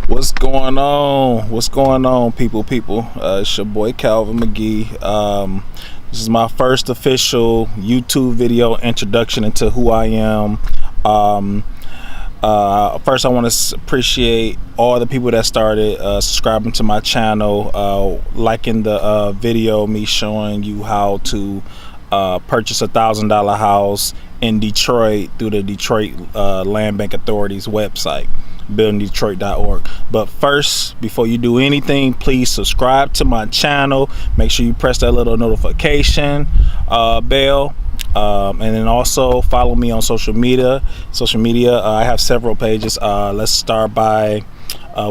What's going on? What's going on, people? It's your boy Calvin McGee. This is my first official YouTube video introduction into who I am. First, I want to appreciate all the people that started subscribing to my channel, liking the video, me showing you how to purchase $1,000 house in Detroit through the Detroit Land Bank Authority's website, buildingdetroit.org. But first, before you do anything, please subscribe to my channel. Make sure you press that little notification bell, and then also follow me on social media. I have several pages. Let's start by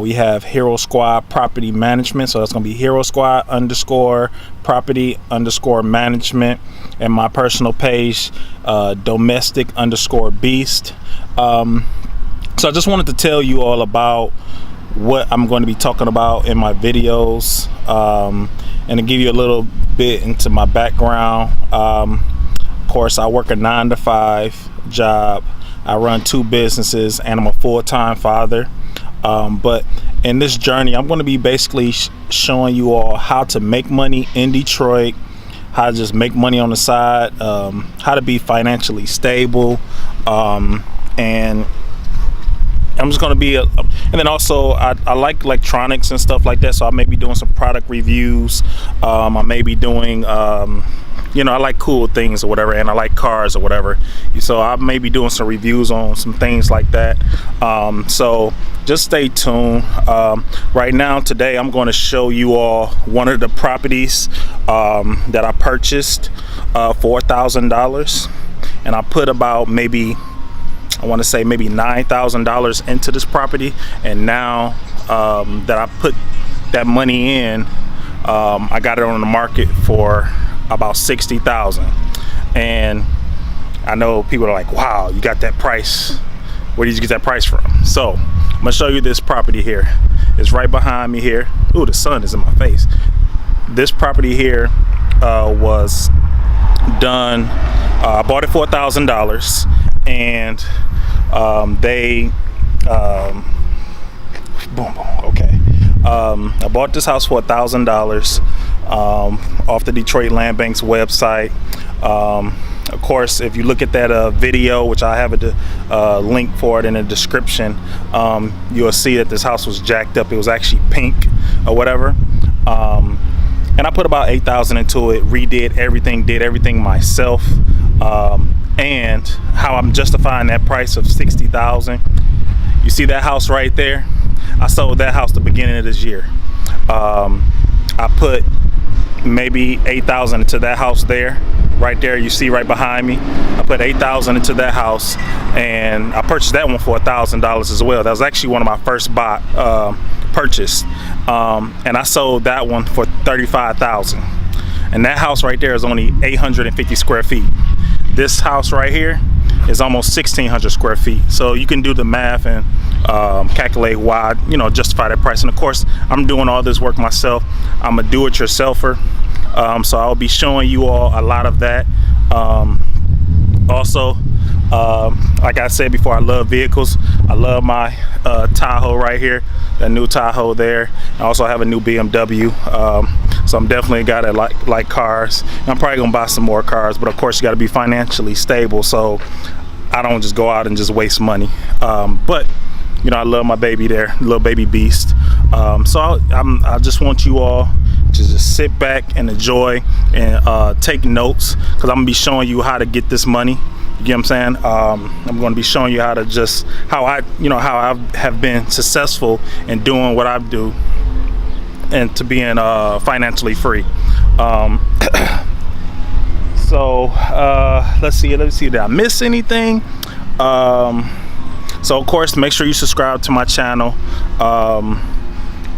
we have Hero Squad Property Management, so that's gonna be Hero Squad _ property _ management, and my personal page, Domestic _ Beast. So I just wanted to tell you all about what I'm going to be talking about in my videos, and to give you a little bit into my background. Of course, I work a 9-to-5 job. I run 2 businesses, and I'm a full-time father. But in this journey, I'm going to be basically showing you all how to make money in Detroit, how to just make money on the side, how to be financially stable, and I'm just going to be and then also I like electronics and stuff like that, so I may be doing some product reviews. I may be doing you know, I like cool things or whatever, and I like cars or whatever, so I may be doing some reviews on some things like that. So just stay tuned. Right now, today, I'm going to show you all one of the properties that I purchased for $1,000, and I put about maybe, I want to say maybe $9,000 into this property, and now that I put that money in, I got it on the market for about $60,000. And I know people are like, wow, you got that price, where did you get that price from? So I'm gonna show you this property here. It's right behind me here. Ooh, the sun is in my face. This property here was done, I bought it for $1,000, and okay. I bought this house for $1,000 off the Detroit Land Bank's website. Of course, if you look at that video, which I have a link for it in the description, you'll see that this house was jacked up. It was actually pink or whatever. And I put about $8,000 into it, redid everything, did everything myself. And how I'm justifying that price of $60,000. You see that house right there? I sold that house the beginning of this year. I put maybe $8,000 into that house there, right there. You see right behind me. I put $8,000 into that house, and I purchased that one for $1,000 as well. That was actually one of my first purchase, and I sold that one for $35,000. And that house right there is only 850 square feet. This house right here is almost 1,600 square feet. So you can do the math and calculate why, you know, justify that price. And of course, I'm doing all this work myself. I'm a do-it-yourselfer, so I'll be showing you all a lot of that. Also, like I said before, I love vehicles. I love my Tahoe right here, that new Tahoe there. I also have a new BMW, so I'm definitely a guy that like cars. And I'm probably gonna buy some more cars, but of course you got to be financially stable, so I don't just go out and just waste money. But you know, I love my baby there, little baby beast. So I just want you all to just sit back and enjoy and take notes, because I'm gonna be showing you how to get this money. You know what I'm saying? I'm going to be showing you how I have been successful in doing what I do, and to being financially free. So let's see, did I miss anything? So of course, make sure you subscribe to my channel.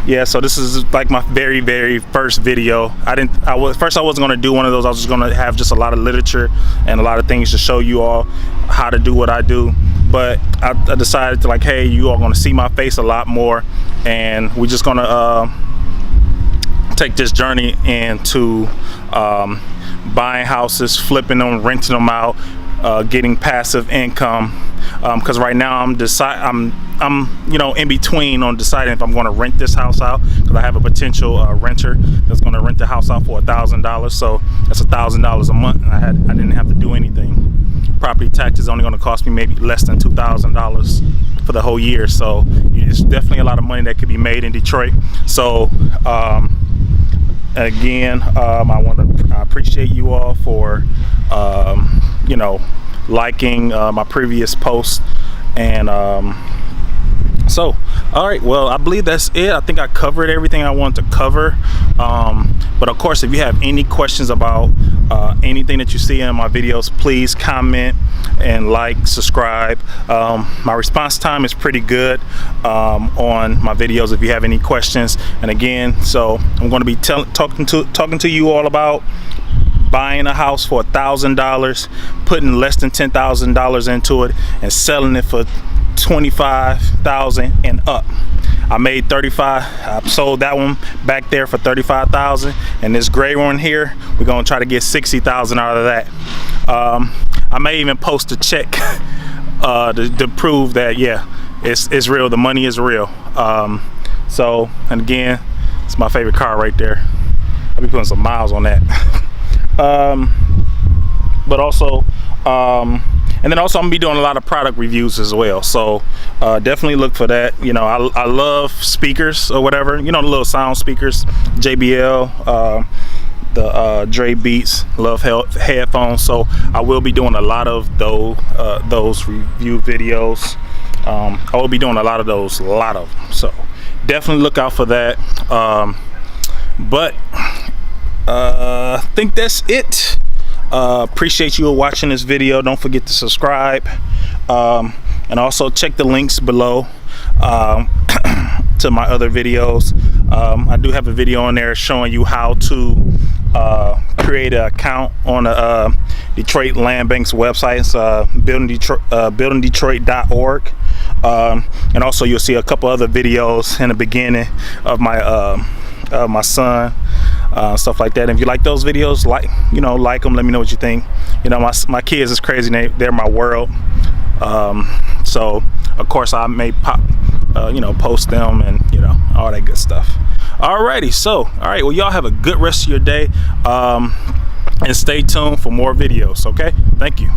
Yeah, so this is like my very first video. First I wasn't going to do one of those. I was just going to have just a lot of literature and a lot of things to show you all how to do what I do. But I decided to, like, hey, you all going to see my face a lot more, and we're just going to take this journey into buying houses, flipping them, renting them out, getting passive income. Because right now I'm you know, in between on deciding if I'm going to rent this house out, because I have a potential renter that's going to rent the house out for $1,000. So that's $1,000 a month, and I didn't have to do anything. Property taxes only going to cost me maybe less than $2,000 for the whole year. So it's definitely a lot of money that could be made in Detroit. So again, I appreciate you all for you know, liking my previous post. And so, all right, well, I believe that's it. I think I covered everything I wanted to cover. But of course, if you have any questions about anything that you see in my videos, please comment and like, subscribe. My response time is pretty good on my videos if you have any questions. And again, so I'm going to be talking to you all about buying a house for $1,000, putting less than $10,000 into it, and selling it for $25,000 and up. I made 35. I sold that one back there for 35,000, and this gray one here, we're gonna try to get 60,000 out of that. I may even post a check to prove that, yeah, it's real. The money is real. So, and again, it's my favorite car right there. I'll be putting some miles on that. But also, and then also I'm gonna be doing a lot of product reviews as well. So definitely look for that. You know, I love speakers or whatever, you know, the little sound speakers, JBL, the Dre Beats, love headphones. So I will be doing a lot of those review videos. I will be doing a lot of those, so definitely look out for that. But I think that's it. Appreciate you watching this video. Don't forget to subscribe, and also check the links below to my other videos. I do have a video on there showing you how to create an account on a Detroit Land Bank's website. It's buildingdetroit.org. And also you'll see a couple other videos in the beginning of my son, stuff like that. And if you like those videos, like them, let me know what you think. You know, my kids is crazy. They're my world. So of course I may post them and all that good stuff. Alrighty, so well, y'all have a good rest of your day, and stay tuned for more videos. Okay, thank you.